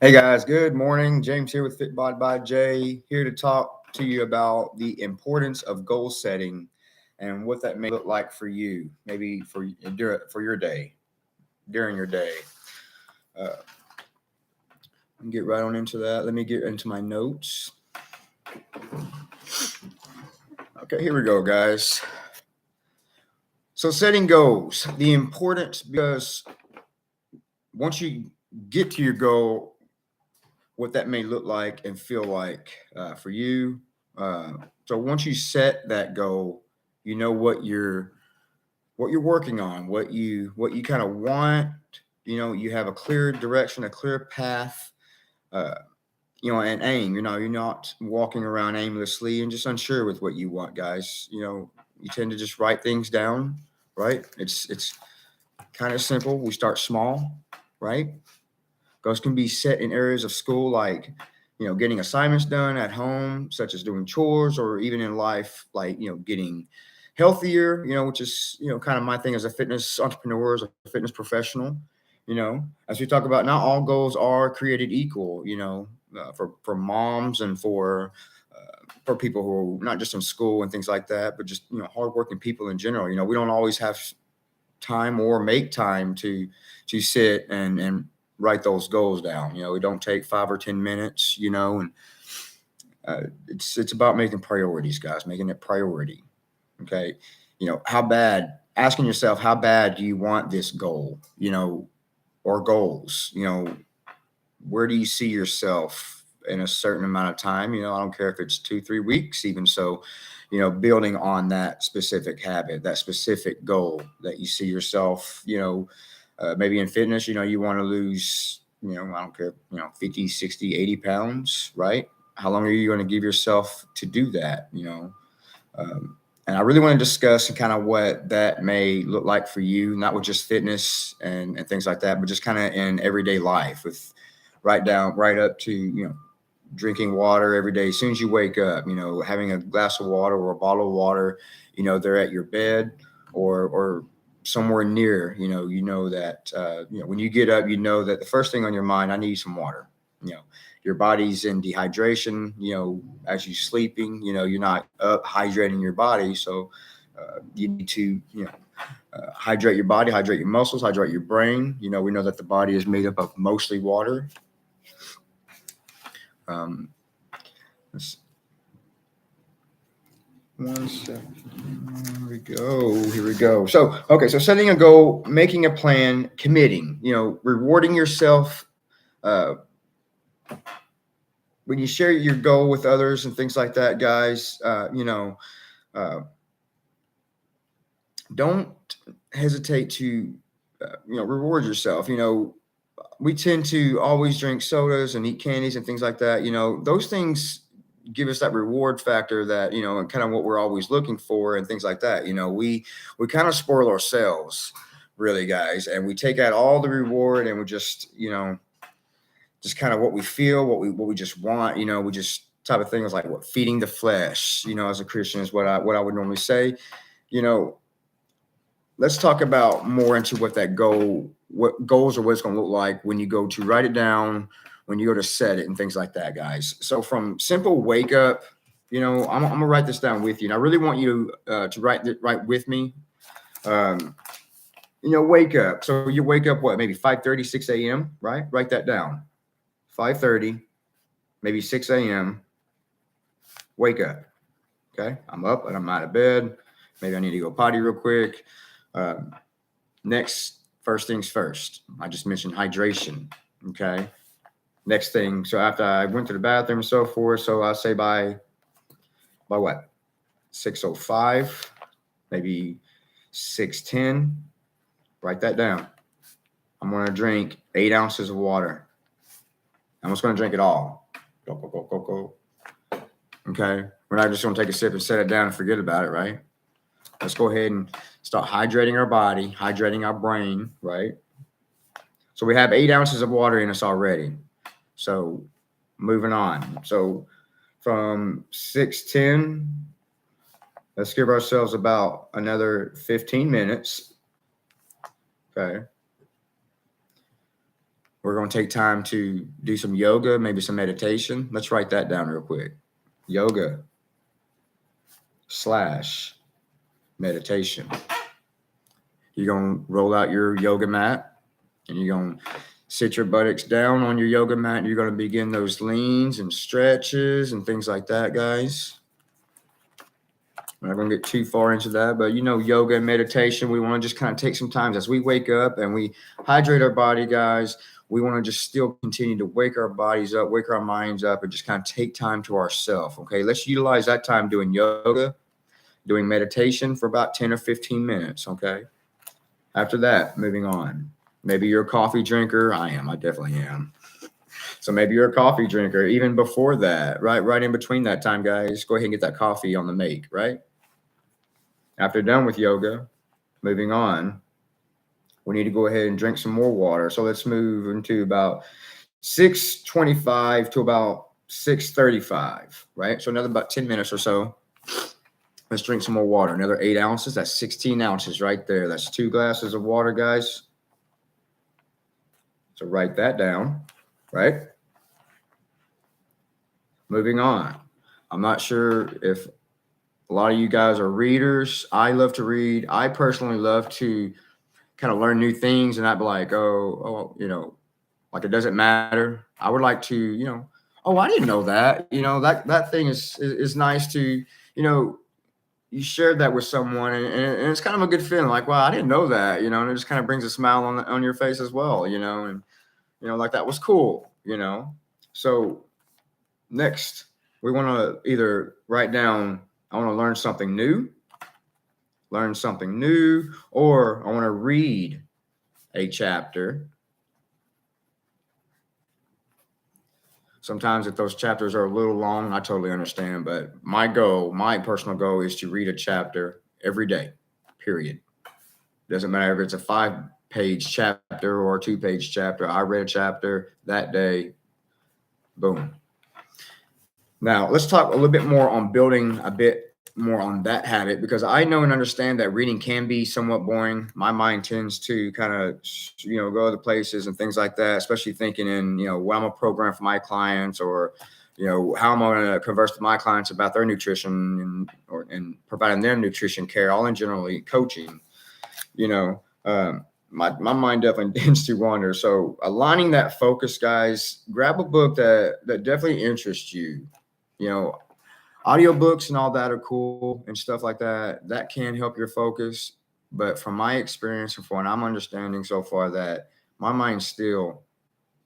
Hey guys, good morning. James here with FitBod by Jay, here to talk to you about the importance of goal setting and what that may look like for you, maybe for your day, during your day. Uh, get right on into that. Let me get into my notes. Okay, here we go, guys. So setting goals, the importance because once you get to your goal, what that may look like and feel like for you. So once you set that goal, you know what you're working on, what you kind of want. You have a clear direction, a clear path. Uh, and aim. You're not walking around aimlessly and just unsure with what you want, guys. You tend to just write things down, right? It's kind of simple. We start small, right? Goals can be set in areas of school like, getting assignments done at home, such as doing chores, or even in life, like, getting healthier, which is, kind of my thing as a fitness entrepreneur, as a fitness professional. As we talk about, not all goals are created equal, for moms and for people who are not just in school and things like that, but just, hardworking people in general. We don't always have time or make time to sit and write those goals down. We don't take 5 or 10 minutes. And it's about making priorities, guys, making it priority. Okay, how bad? Asking yourself, how bad do you want this goal? Or goals. Where do you see yourself in a certain amount of time? I don't care if it's 2, 3 weeks, even so. Building on that specific habit, that specific goal that you see yourself, maybe in fitness, you want to lose, I don't care, 50, 60, 80 pounds, right? How long are you going to give yourself to do that? Um, and I really want to discuss kind of what that may look like for you, not with just fitness and things like that, but just kind of in everyday life with right up to, drinking water every day. As soon as you wake up, having a glass of water or a bottle of water, they're at your bed or somewhere near, that, when you get up, that the first thing on your mind, I need some water. Your body's in dehydration, as you're sleeping, you're not up hydrating your body. So you need to, hydrate your body, hydrate your muscles, hydrate your brain. We know that the body is made up of mostly water. Um, let's 1 second. Here we go. Here we go. So, okay. So, setting a goal, making a plan, committing. Rewarding yourself. Uh, when you share your goal with others and things like that, guys. Uh, don't hesitate to, reward yourself. We tend to always drink sodas and eat candies and things like that. Those things give us that reward factor that, and kind of what we're always looking for and things like that. We kind of spoil ourselves, really, guys, and we take out all the reward and we just, just kind of what we feel, what we just want. We just type of thing is like what feeding the flesh. As a Christian is what I would normally say. You know, let's talk about more into what goals or what it's going to look like when you go to write it down, when you go to set it and things like that, guys. So from simple wake up, I'm gonna write this down with you, and I really want you to write with me. Um, wake up. So you wake up what, maybe 5:30, 6 a.m. Right? Write that down. 5:30, maybe 6 a.m. Wake up. Okay, I'm up and I'm out of bed. Maybe I need to go potty real quick. Um, Next, first things first. I just mentioned hydration. Okay. Next thing. So after I went to the bathroom and so forth, so I say by what? 6:05, maybe 6:10. Write that down. I'm gonna drink 8 ounces of water. I'm just gonna drink it all. Go, go, go, go, go. Okay. We're not just gonna take a sip and set it down and forget about it, right? Let's go ahead and start hydrating our body, hydrating our brain, right? So we have 8 ounces of water in us already. So moving on. So from 6:10, let's give ourselves about another 15 minutes. Okay. We're going to take time to do some yoga, maybe some meditation. Let's write that down real quick. Yoga / meditation. You're going to roll out your yoga mat and you're going to sit your buttocks down on your yoga mat. And you're going to begin those leans and stretches and things like that, guys. I'm not going to get too far into that, but yoga and meditation, we want to just kind of take some time as we wake up and we hydrate our body, guys. We want to just still continue to wake our bodies up, wake our minds up, and just kind of take time to ourselves. Okay, let's utilize that time doing yoga, doing meditation for about 10 or 15 minutes. Okay, after that, moving on. Maybe you're a coffee drinker. I definitely am. So maybe you're a coffee drinker. Even before that, right in between that time, guys, go ahead and get that coffee on the make, right? After done with yoga, moving on, we need to go ahead and drink some more water. So let's move into about 6:25 to about 6:35, right? So another about 10 minutes or so. Let's drink some more water. Another 8 ounces. That's 16 ounces right there. That's 2 glasses of water, guys. So write that down, right? Moving on. I'm not sure if a lot of you guys are readers. I love to read. I personally love to kind of learn new things and not be like, like it doesn't matter. I would like to, I didn't know that. That thing is nice to, you shared that with someone and it's kind of a good feeling like, wow, I didn't know that, and it just kind of brings a smile on your face as well, and, like that was cool, So next, we want to either write down, I want to learn something new, or I want to read a chapter. Sometimes if those chapters are a little long, I totally understand. But my personal goal is to read a chapter every day, period. Doesn't matter if it's a 5-page chapter or a 2-page chapter. I read a chapter that day. Boom. Now, let's talk a little bit more on building a bit more on that habit, because I know and understand that reading can be somewhat boring. My mind tends to kind of, go other places and things like that, especially thinking in, what I'm a program for my clients, or, how I'm going to converse with my clients about their nutrition and providing them nutrition care, all in generally coaching, my mind definitely tends to wander. So aligning that focus, guys, grab a book that definitely interests you. Audiobooks and all that are cool and stuff like that. That can help your focus. But from my experience and from what I'm understanding so far, that my mind still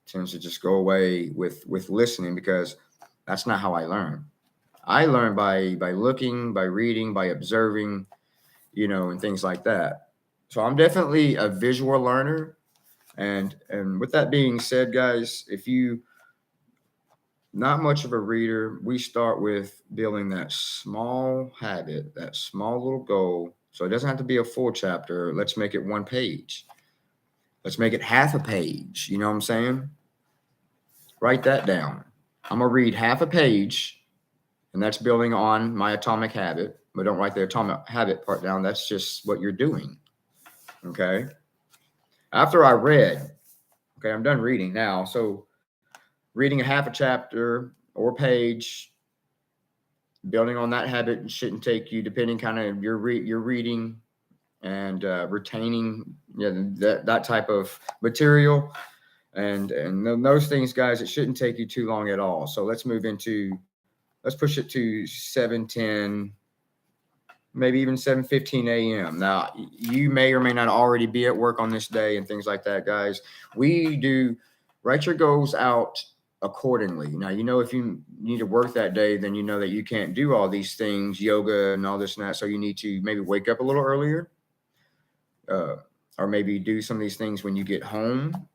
tends to just go away with listening, because that's not how I learn. I learn by looking, by reading, by observing, and things like that. So I'm definitely a visual learner. And with that being said, guys, if you not much of a reader, we start with building that small habit, that small little goal. So it doesn't have to be a full chapter. Let's make it 1 page. Let's make it half a page. You know what I'm saying? Write that down. I'm going to read half a page, and that's building on my atomic habit. But don't write the atomic habit part down. That's just what you're doing. Okay? After I read, okay, I'm done reading now. So reading a half a chapter or page, building on that habit shouldn't take you, depending kind of your reading and retaining that type of material and those things, guys. It shouldn't take you too long at all. So let's push it to 7:10, maybe even 7:15 a.m. Now, you may or may not already be at work on this day and things like that, guys. Write your goals out accordingly. Now, if you need to work that day, then you know that you can't do all these things, yoga and all this and that. So you need to maybe wake up a little earlier, or maybe do some of these things when you get home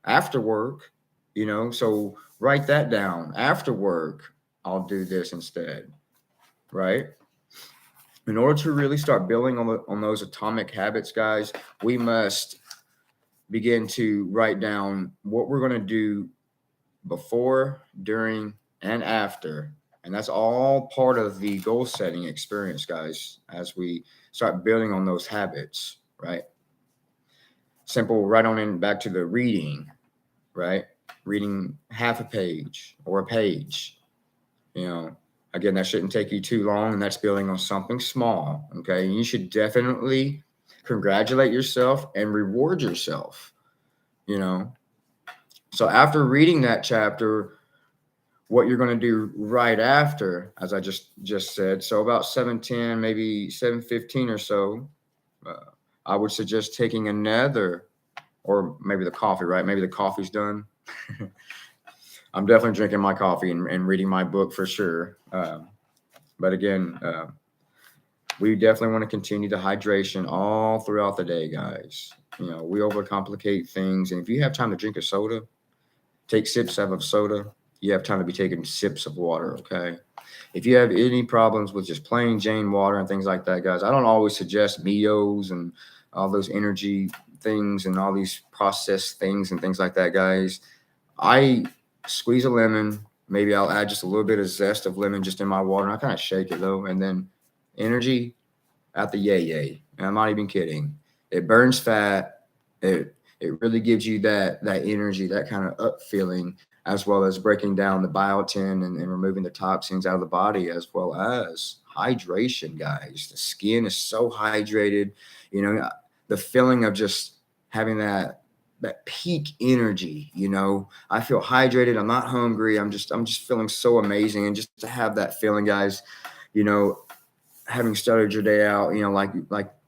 after work, so write that down. After work, I'll do this instead, right? In order to really start building on those atomic habits, guys, we must begin to write down what we're going to do before, during, and after. And that's all part of the goal setting experience, guys, as we start building on those habits, right? Simple, right on in back to the reading, right? Reading half a page or a page, you know, again, that shouldn't take you too long, and that's building on something small. Okay. And you should definitely congratulate yourself and reward yourself, you know. So after reading that chapter, what you're going to do right after, as I just said, so about 7:10, maybe 7:15 or so, uh, I would suggest taking another, or maybe the coffee, right? Maybe the coffee's done. I'm definitely drinking my coffee and reading my book for sure. But again, we definitely want to continue the hydration all throughout the day, guys. You know, we overcomplicate things. And if you have time to drink a soda, take sips out of soda. You have time to be taking sips of water, okay? If you have any problems with just plain Jane water and things like that, guys, I don't always suggest Mios and all those energy things and all these processed things and things like that, guys. I squeeze a lemon. Maybe I'll add just a little bit of zest of lemon just in my water. And I kind of shake it though. And then energy at the yay. And I'm not even kidding. It burns fat. It really gives you that energy, that kind of up feeling, as well as breaking down the biotin and removing the toxins out of the body, as well as hydration, guys. The skin is so hydrated. You know, the feeling of just having that peak energy, you know. I feel hydrated. I'm not hungry. I'm just feeling so amazing. And just to have that feeling, guys, you know, having started your day out, you know, like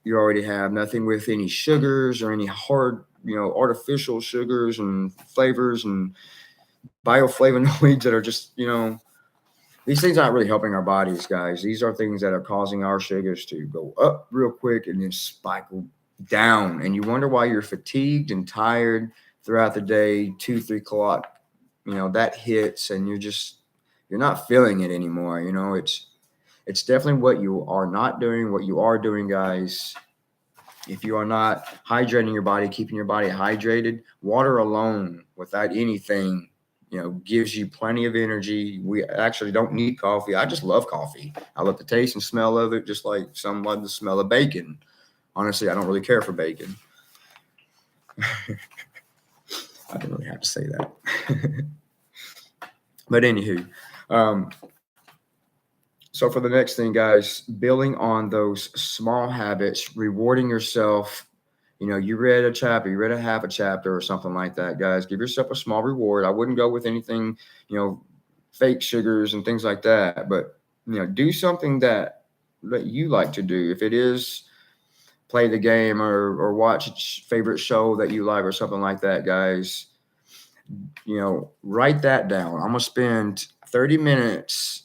you already have, nothing with any sugars or any hard, you know, artificial sugars and flavors and bioflavonoids that are just, you know, these things aren't really helping our bodies, guys. These are things that are causing our sugars to go up real quick and then spike down. And you wonder why you're fatigued and tired throughout the day, 2, 3 o'clock, you know, that hits and you're not feeling it anymore. You know, it's definitely what you are not doing. What you are doing, guys, if you are not hydrating your body, keeping your body hydrated, water alone without anything, you know, gives you plenty of energy. We actually don't need coffee. I just love coffee. I love the taste and smell of it, just like some love the smell of bacon. Honestly, I don't really care for bacon. I didn't really have to say that. But anywho, so for the next thing, guys, building on those small habits, rewarding yourself. You know, you read a chapter, you read a half a chapter or something like that, guys. Give yourself a small reward. I wouldn't go with anything, you know, fake sugars and things like that. But, you know, do something that you like to do. If it is play the game or watch a favorite show that you like or something like that, guys, you know, write that down. I'm going to spend 30 minutes,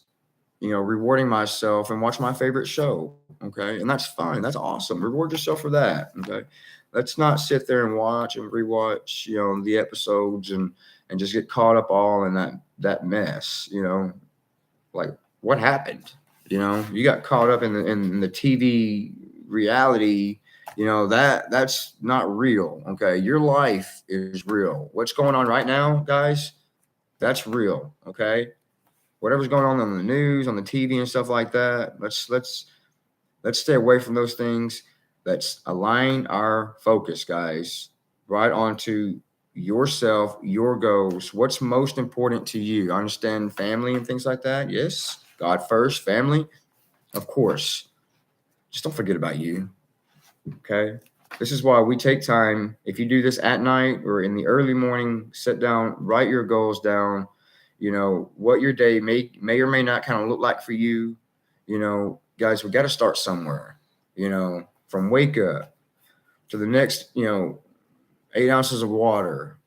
you know, rewarding myself and watch my favorite show. Okay. And that's fine. That's awesome. Reward yourself for that. Okay. Let's not sit there and watch and rewatch, you know, the episodes and just get caught up all in that mess, you know, like what happened, you know, you got caught up in the TV reality, you know, that's not real. Okay. Your life is real. What's going on right now, guys? That's real. Okay. Whatever's going on the news, on the TV and stuff like that, let's stay away from those things. Let's align our focus, guys, right onto yourself, your goals. What's most important to you? I understand family and things like that. Yes, God first, family, of course. Just don't forget about you. Okay. This is why we take time. If you do this at night or in the early morning, sit down, write your goals down. You know, what your day may or may not kind of look like for you. You know, guys, we got to start somewhere, you know, from wake up to the next, you know, 8 ounces of water.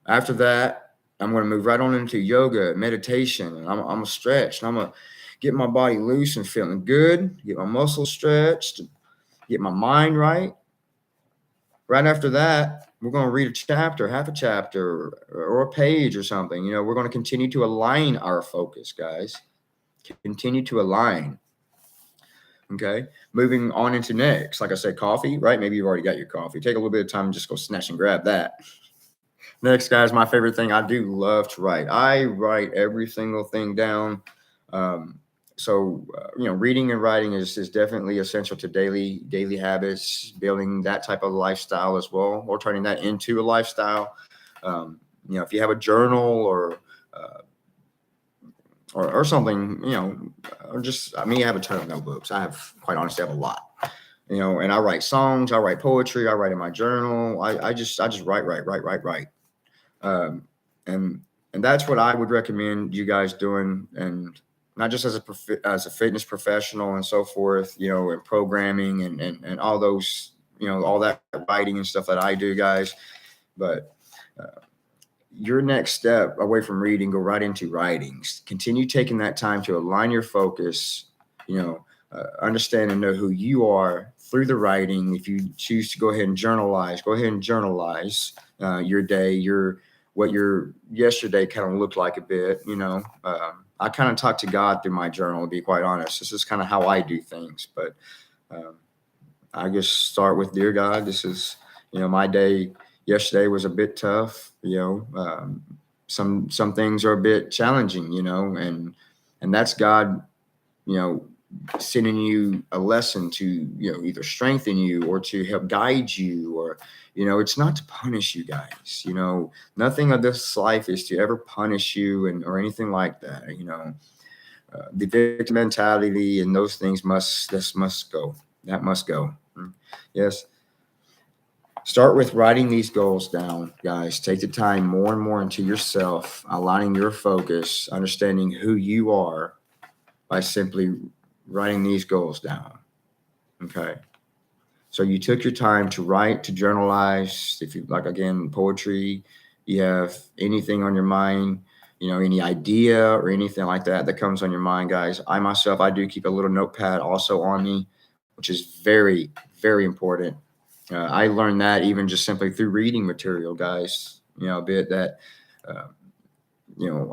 After that, I'm going to move right on into yoga, meditation. And I'm going to stretch and I'm going to get my body loose and feeling good, get my muscles stretched, get my mind right. Right after that, we're going to read a chapter, half a chapter, or a page or something. You know, we're going to continue to align our focus, guys. Continue to align. Okay. Moving on into next. Like I said, coffee, right? Maybe you've already got your coffee. Take a little bit of time and just go snatch and grab that. Next, guys, my favorite thing. I do love to write. I write every single thing down. You know, reading and writing is definitely essential to daily habits, building that type of lifestyle as well, or turning that into a lifestyle. if you have a journal uh, or something, or just, I have a ton of notebooks. Quite honestly, I have a lot, and I write songs, I write poetry, I write in my journal. I just write. Um, and that's what I would recommend you guys doing, and not just as a fitness professional and so forth, and programming and all those, all that writing and stuff that I do, guys. But your next step away from reading, go right into writings. Continue taking that time to align your focus, understand and know who you are through the writing. If you choose to go ahead and journalize, go ahead and journalize your day, what your yesterday kind of looked like a bit. I kind of talk to God through my journal, to be quite honest. This is kind of how I do things. But um, I just start with, dear God, this is, my day yesterday was a bit tough. Some things are a bit challenging, and that's God, you know, sending you a lesson to, either strengthen you or to help guide you, or, it's not to punish you guys. Nothing of this life is to ever punish you or anything like that. The victim mentality and those things must go. That must go. Yes. Start with writing these goals down, guys. Take the time more and more into yourself, aligning your focus, understanding who you are by simply writing these goals down. Okay. So you took your time to write, to journalize. If you like, again, poetry, you have anything on your mind, any idea or anything like that comes on your mind, guys. I do keep a little notepad also on me, which is very, very important. I learned that even just simply through reading material, guys. A bit that, uh,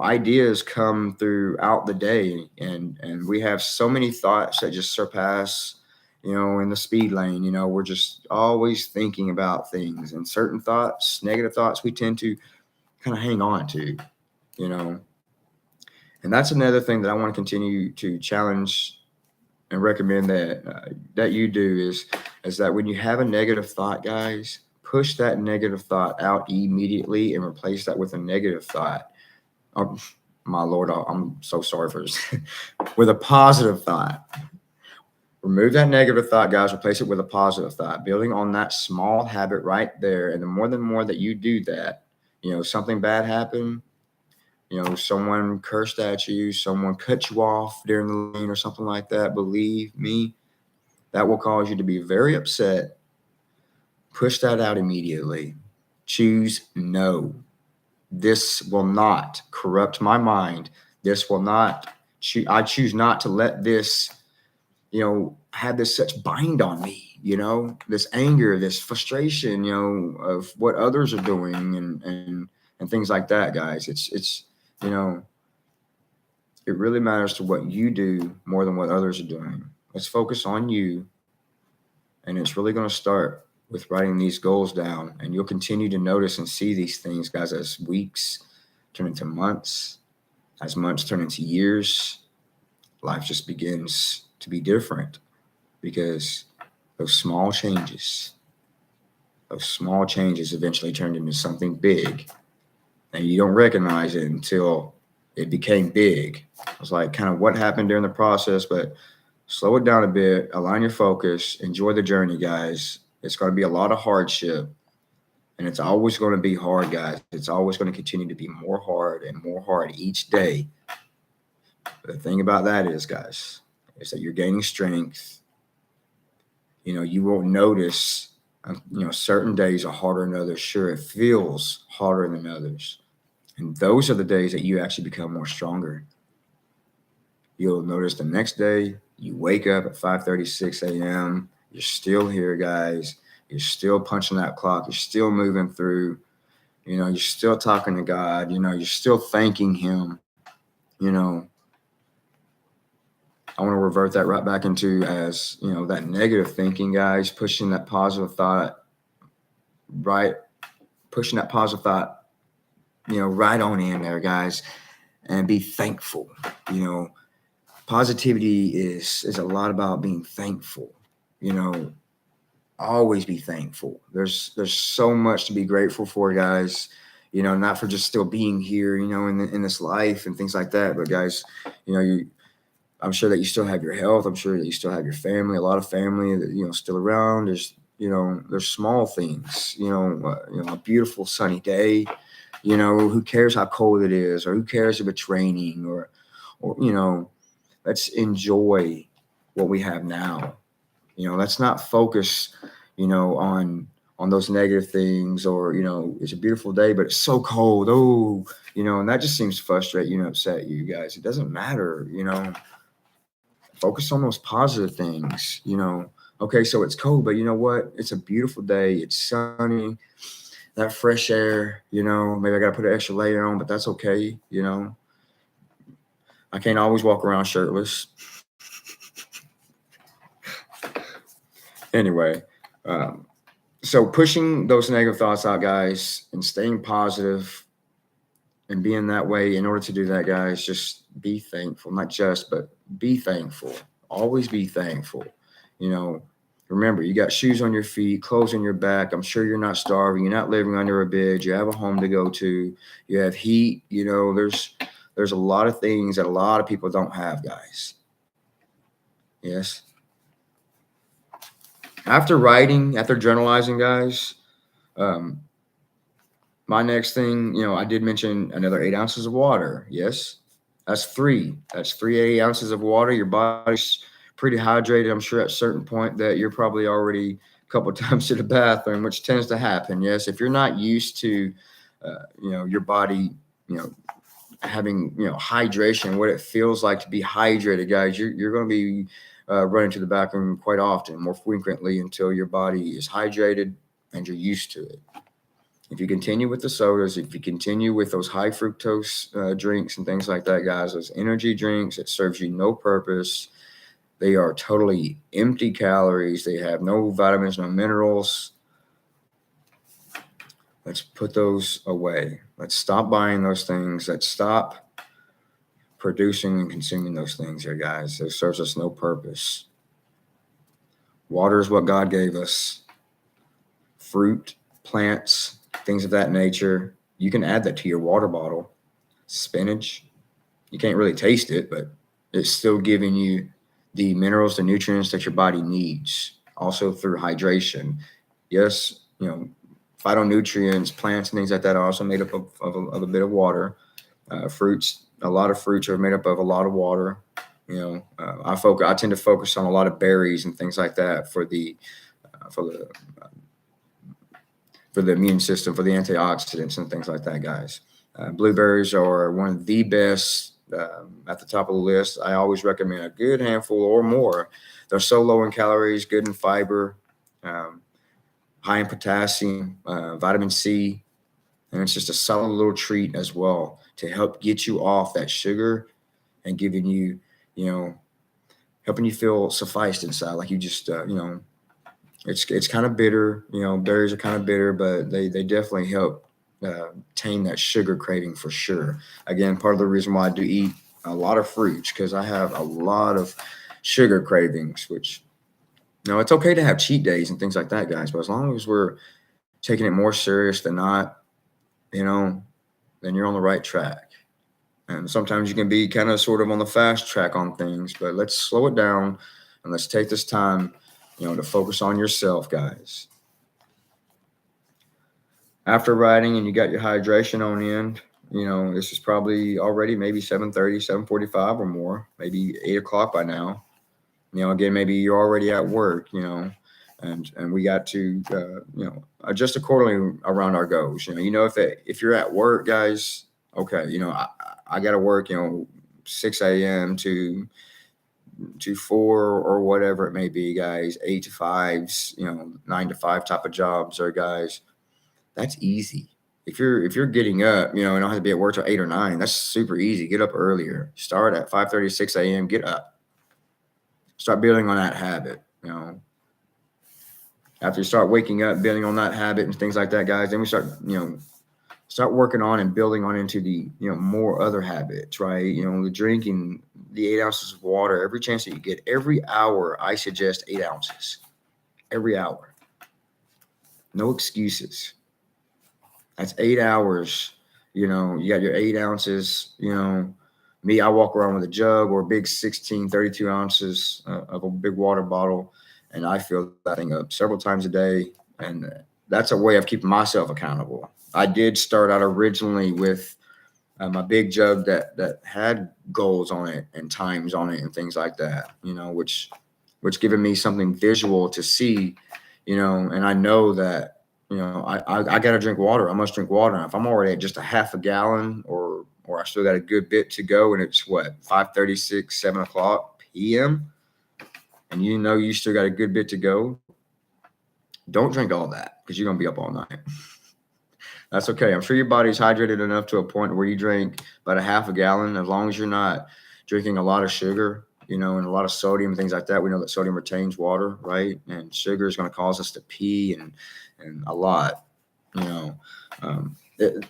ideas come throughout the day, and we have so many thoughts that just surpass, in the speed lane. We're just always thinking about things, and certain thoughts, negative thoughts, we tend to kind of hang on to, you know. And that's another thing that I want to continue to challenge and recommend that you do is that when you have a negative thought, guys, push that negative thought out immediately and replace that with a negative thought. Oh, my Lord, I'm so sorry for this. With a positive thought. Remove that negative thought, guys. Replace it with a positive thought, building on that small habit right there. And the more that you do that, something bad happened, someone cursed at you, someone cut you off during the lane or something like that. Believe me, that will cause you to be very upset. Push that out immediately. Choose no. This will not corrupt my mind. This will not, I choose not to let this, have this such bind on me, this anger, this frustration, of what others are doing and things like that, guys. It's, it really matters to what you do more than what others are doing. Let's focus on you. And it's really going to start with writing these goals down. And you'll continue to notice and see these things, guys, as weeks turn into months, as months turn into years. Life just begins to be different because those small changes eventually turned into something big. And you don't recognize it until it became big. It was like kind of what happened during the process, but slow it down a bit, align your focus, enjoy the journey, guys. It's going to be a lot of hardship, and it's always going to be hard, guys. It's always going to continue to be more hard and more hard each day. But the thing about that is, guys, is that you're gaining strength. You won't notice, certain days are harder than others. Sure, it feels harder than others. And those are the days that you actually become more stronger. You'll notice the next day you wake up at 5:36 a.m. You're still here, guys. You're still punching that clock. You're still moving through. You're still talking to God. You're still thanking Him. I want to revert that right back into as, that negative thinking, guys, pushing that positive thought, right? Pushing that positive thought, right on in there, guys, and be thankful. Positivity is a lot about being thankful. Always be thankful. There's so much to be grateful for, guys. not for just still being here, in this life and things like that. But guys, I'm sure that you still have your health. I'm sure that you still have your family, a lot of family that, still around. There's small things, a beautiful sunny day, who cares how cold it is, or who cares if it's raining, or let's enjoy what we have now. Let's not focus, on those negative things, or, it's a beautiful day, but it's so cold. Oh, and that just seems to frustrate you and upset you guys. It doesn't matter, focus on those positive things, Okay, so it's cold, but you know what? It's a beautiful day. It's sunny, that fresh air, maybe I got to put an extra layer on, but that's okay. I can't always walk around shirtless. Anyway, so pushing those negative thoughts out, guys, and staying positive and being that way. In order to do that, guys, just be thankful, but be thankful. Always be thankful. Remember, you got shoes on your feet, clothes on your back. I'm sure you're not starving. You're not living under a bridge. You have a home to go to. You have heat. There's a lot of things that a lot of people don't have, guys. Yes. After journalizing, guys, my next thing, I did mention another 8 ounces of water. Yes, that's three. That's 8 ounces of water. Your body's pretty hydrated. I'm sure at a certain point that you're probably already a couple of times to the bathroom, which tends to happen. Yes, if you're not used to, your body, having hydration, what it feels like to be hydrated, guys, you're going to be running to the bathroom quite often, more frequently, until your body is hydrated and you're used to it. If you continue with the sodas, if you continue with those high fructose drinks and things like that, guys, those energy drinks, it serves you no purpose. They are totally empty calories. They have no vitamins, no minerals. Let's put those away. Let's stop buying those things. Let's stop producing and consuming those things here, guys. It serves us no purpose. Water is what God gave us. Fruit, plants, things of that nature. You can add that to your water bottle. Spinach, you can't really taste it, but it's still giving you the minerals, the nutrients that your body needs. Also through hydration. Yes, phytonutrients, plants, and things like that are also made up of a bit of water. Fruits, a lot of fruits are made up of a lot of water. I tend to focus on a lot of berries and things like that for the immune system, for the antioxidants and things like that, guys. Blueberries are one of the best at the top of the list. I always recommend a good handful or more. They're so low in calories, good in fiber, high in potassium, vitamin C, and it's just a solid little treat as well to help get you off that sugar and giving you, helping you feel sufficed inside, like you just, it's kind of bitter. Berries are kind of bitter, but they definitely help tame that sugar craving for sure. Again, part of the reason why I do eat a lot of fruits, because I have a lot of sugar cravings, which, it's okay to have cheat days and things like that, guys, but as long as we're taking it more serious than not, then you're on the right track. And sometimes you can be kind of sort of on the fast track on things, but let's slow it down and let's take this time, to focus on yourself, guys. After riding and you got your hydration on end, this is probably already maybe 7:30, 7:45 or more, maybe 8 o'clock by now. Again, maybe you're already at work, and we got to, adjust accordingly around our goals. If you're at work, guys, okay, I got to work, 6 a.m. to 4 or whatever it may be, guys, 8 to 5s, 9 to 5 type of jobs or guys, that's easy. If you're getting up, and don't have to be at work till 8 or 9, that's super easy. Get up earlier. Start at 5:30, 6 a.m. Get up. Start building on that habit. After you start waking up, building on that habit and things like that, guys, then we start working on and building on into the, more other habits, right? The drinking the 8 ounces of water every chance that you get. Every hour, I suggest 8 ounces. Every hour. No excuses. That's 8 hours. You know, you got your 8 ounces. You know, me, I walk around with a jug or a big 16, 32 ounces of a big water bottle, and I fill that thing up several times a day. And that's a way of keeping myself accountable. I did start out originally with my big jug that had goals on it and times on it and things like that. You know, which given me something visual to see. You know, and I know that you know, I got to drink water. I must drink water. And if I'm already at just a half a gallon or I still got a good bit to go and it's what, 5:36, 7 o'clock p.m. and you know you still got a good bit to go, don't drink all that because you're going to be up all night. That's okay. I'm sure your body's hydrated enough to a point where you drink about a half a gallon, as long as you're not drinking a lot of sugar, you know, and a lot of sodium and things like that. We know that sodium retains water, right? And sugar is going to cause us to pee and a lot, you know. It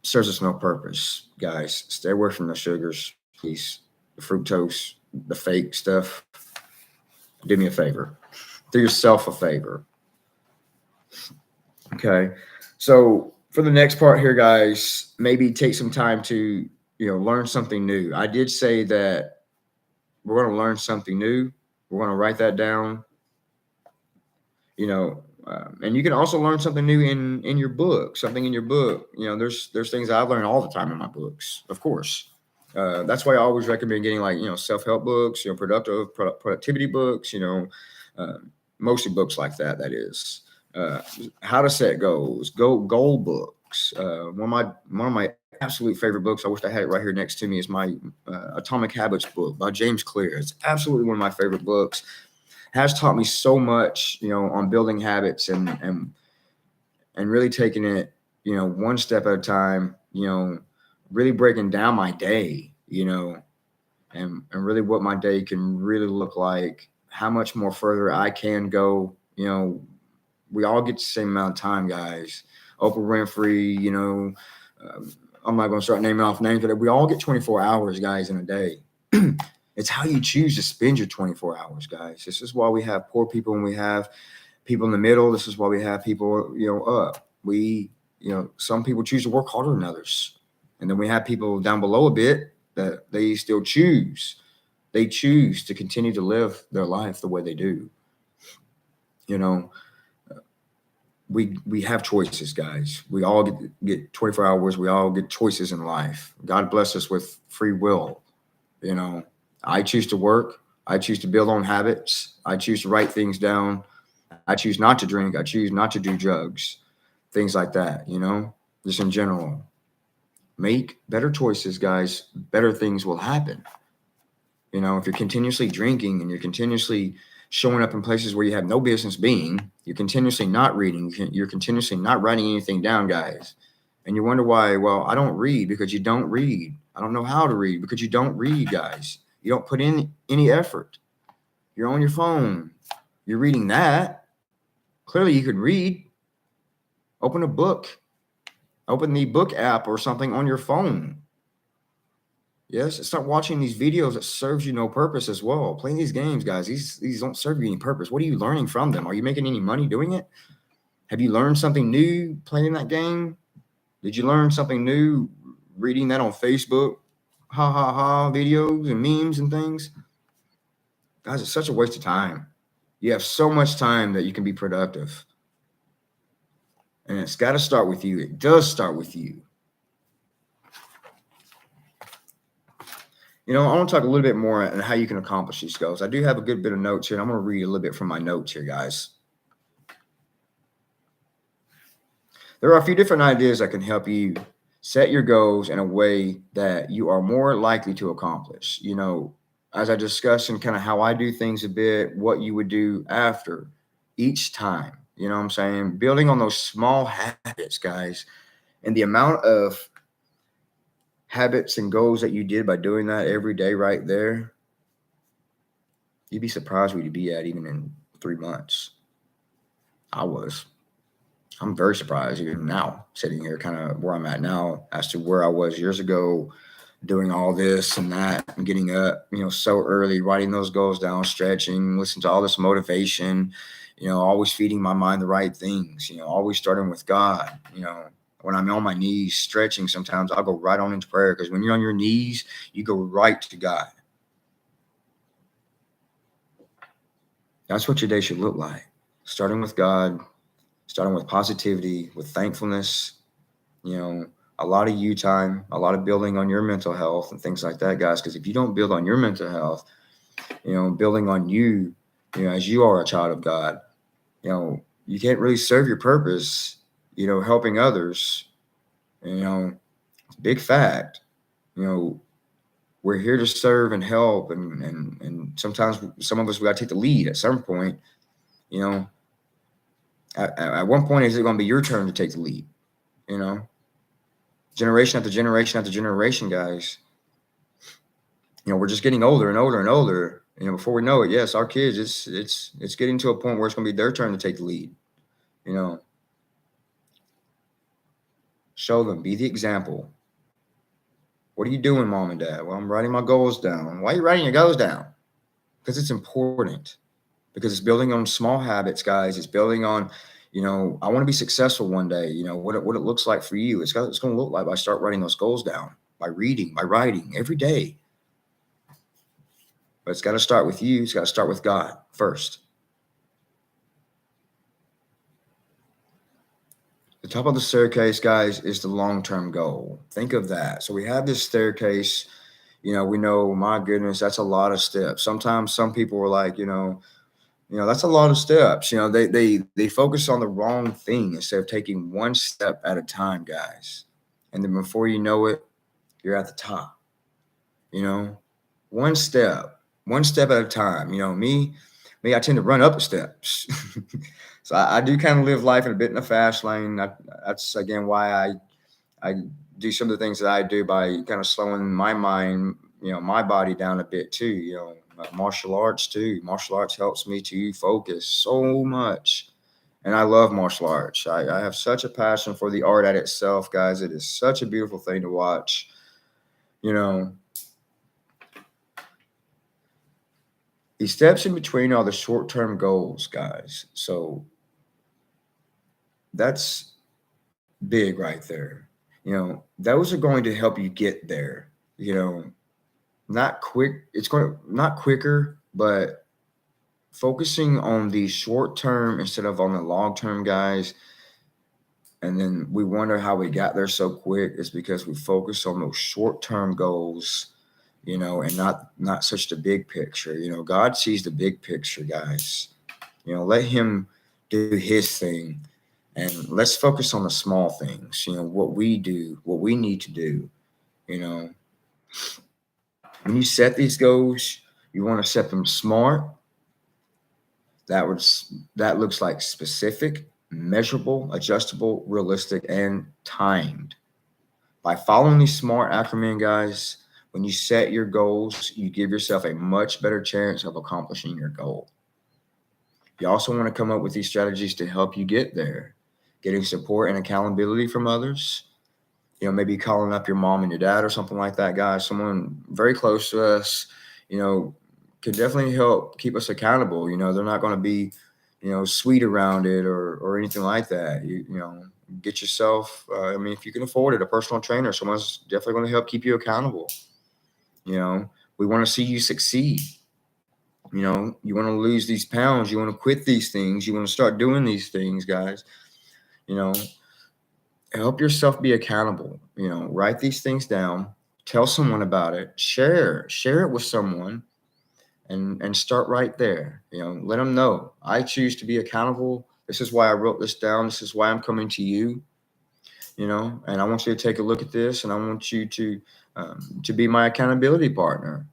serves us no purpose, guys. Stay away from the sugars, please. The fructose, the fake stuff. Do me a favor. Do yourself a favor. Okay. So for the next part here, guys, maybe take some time to, you know, learn something new. I did say that we're going to learn something new. We're going to write that down, you know, and you can also learn something new in your book, something in your book. You know, there's things I've learned all the time in my books, of course. That's why I always recommend getting, like, you know, self-help books, you know, productivity books, you know, mostly books like that. That is how to set goals, goal books. One of my absolute favorite books. I wish I had it right here next to me. Is my Atomic Habits book by James Clear. It's absolutely one of my favorite books. Has taught me so much, you know, on building habits and really taking it, you know, one step at a time, you know, really breaking down my day, you know, and really what my day can really look like, how much more further I can go. You know, we all get the same amount of time, guys. Oprah Winfrey, you know, I'm not going to start naming off names, but we all get 24 hours, guys, in a day. It's how you choose to spend your 24 hours, guys. This is why we have poor people and we have people in the middle. This is why we have people, you know, up. You know, some people choose to work harder than others. And then we have people down below a bit that they still choose. They choose to continue to live their life the way they do. You know, we have choices, guys. We all get 24 hours. We all get choices in life. God bless us with free will. You know, I choose to work. I choose to build on habits. I choose to write things down. I choose not to drink. I choose not to do drugs, things like that, you know, just in general. Make better choices, guys. Better things will happen. You know, if you're continuously drinking and you're continuously showing up in places where you have no business being, you're continuously not reading, you're continuously not writing anything down, guys. And you wonder why, well, I don't read because you don't read. I don't know how to read because you don't read, guys. You don't put in any effort. You're on your phone. You're reading that. Clearly you could read. Open a book. Open the book app or something on your phone. Yes, start watching these videos that serves you no purpose as well. Playing these games, guys, these don't serve you any purpose. What are you learning from them? Are you making any money doing it? Have you learned something new playing that game? Did you learn something new reading that on Facebook? Ha ha ha videos and memes and things? Guys, it's such a waste of time. You have so much time that you can be productive. And it's got to start with you. It does start with you. You know, I want to talk a little bit more on how you can accomplish these goals. I do have a good bit of notes here. And I'm going to read a little bit from my notes here, guys. There are a few different ideas that can help you set your goals in a way that you are more likely to accomplish. You know, as I discussed and kind of how I do things a bit, what you would do after each time. You know what I'm saying? Building on those small habits, guys, and the amount of habits and goals that you did by doing that every day right there, you'd be surprised where you'd be at even in 3 months. I'm very surprised even now, sitting here kind of where I'm at now as to where I was years ago, doing all this and that and getting up, you know, so early, writing those goals down, stretching, listening to all this motivation, you know, always feeding my mind the right things, you know, always starting with God, you know, when I'm on my knees stretching, sometimes I'll go right on into prayer, because when you're on your knees, you go right to God. That's what your day should look like. Starting with God, starting with positivity, with thankfulness, you know, a lot of you time, a lot of building on your mental health and things like that, guys. Because if you don't build on your mental health, building on you, as you are a child of God, you can't really serve your purpose, helping others. Big fact, we're here to serve and help. And sometimes some of us, we got to take the lead at some point, at one point, is it going to be your turn to take the lead? Generation after generation after generation, guys. We're just getting older and older and older. Before we know it, yes, our kids, it's getting to a point where it's going to be their turn to take the lead. Show them, be the example. What are you doing, mom and dad? Well, I'm writing my goals down. Why are you writing your goals down? Because it's important. Because it's building on small habits, guys. It's building on, I want to be successful one day. What it looks like for you. It's going to look like by start writing those goals down, by reading, by writing every day. But it's got to start with you. It's got to start with God first. The top of the staircase, guys, is the long-term goal. Think of that. So we have this staircase. We know, my goodness, that's a lot of steps. Sometimes some people are like, that's a lot of steps. They focus on the wrong thing instead of taking one step at a time, guys. And then before you know it, you're at the top. One step at a time. Me, I tend to run up the steps. So I do kind of live life in a bit in a fast lane. That's again why I do some of the things that I do, by kind of slowing my mind, my body down a bit too. Martial arts too. Martial arts helps me to focus so much. And I love martial arts. I have such a passion for the art at itself, guys. It is such a beautiful thing to watch. The steps in between are the short-term goals, guys. So that's big right there. Those are going to help you get there. Not quick. It's going to not quicker, but focusing on the short term instead of on the long term, guys. And then we wonder how we got there so quick. Is because we focus on those short term goals, and not such the big picture. God sees the big picture, guys. Let him do his thing. And let's focus on the small things, what we do, what we need to do. When you set these goals, you want to set them smart. That looks like specific, measurable, adjustable, realistic, and timed. By following these SMART acronym, guys, when you set your goals, you give yourself a much better chance of accomplishing your goal. You also want to come up with these strategies to help you get there. Getting support and accountability from others, maybe calling up your mom and your dad or something like that, guys. Someone very close to us, can definitely help keep us accountable. They're not going to be, sweet around it or anything like that. Get yourself, if you can afford it, a personal trainer. Someone's definitely going to help keep you accountable. We want to see you succeed. You want to lose these pounds. You want to quit these things. You want to start doing these things, guys. Help yourself be accountable. Write these things down. Tell someone about it. Share it with someone, and start right there. Let them know I choose to be accountable. This is why I wrote this down. This is why I'm coming to you. And I want you to take a look at this, and I want you to be my accountability partner.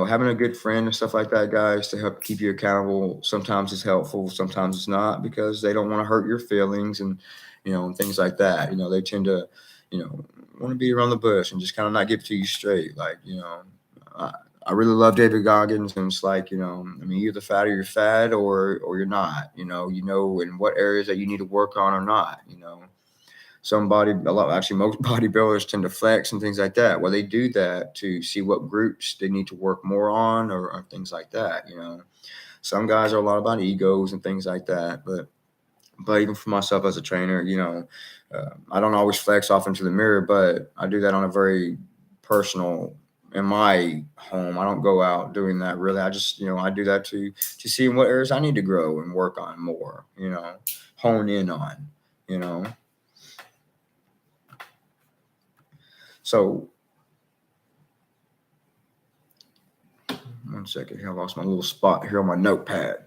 Having a good friend and stuff like that, guys, to help keep you accountable. Sometimes it's helpful, sometimes it's not, because they don't want to hurt your feelings and things like that. They tend to, want to be around the bush and just kind of not give it to you straight. Like, I really love David Goggins, and it's like, you're either fat or you're fat, or you're not. In what areas that you need to work on or not. Most bodybuilders tend to flex and things like that. Well, they do that to see what groups they need to work more on, or things like that. Some guys are a lot about egos and things like that, but even for myself as a trainer, I don't always flex off into the mirror, but I do that on a very personal in my home. I don't go out doing that really. I just, I do that to see what areas I need to grow and work on more, hone in on, you know. So 1 second here. I lost my little spot here on my notepad.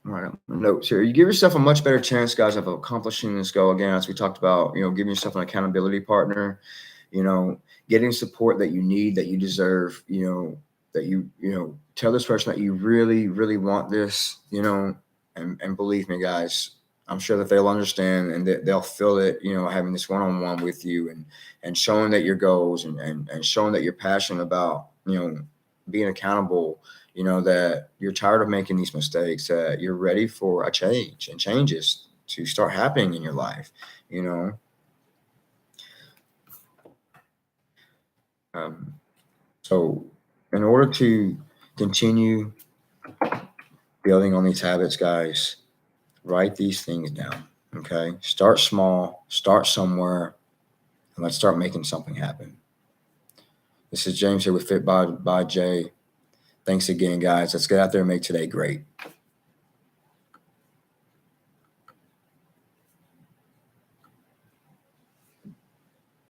Right, notes here. You give yourself a much better chance, guys, of accomplishing this goal. Again, as we talked about, giving yourself an accountability partner, you know, getting support that you need, that you deserve, that tell this person that you really, really want this, and believe me, guys, I'm sure that they'll understand and that they'll feel it, having this one-on-one with you and showing that your goals and showing that you're passionate about, being accountable, that you're tired of making these mistakes, that you're ready for a change and changes to start happening in your life, you know. Um, so, in order to continue building on these habits, guys, write these things down. Okay. Start small, start somewhere, and let's start making something happen. This is James here with Fit by Jay. Thanks again, guys. Let's get out there and make today great.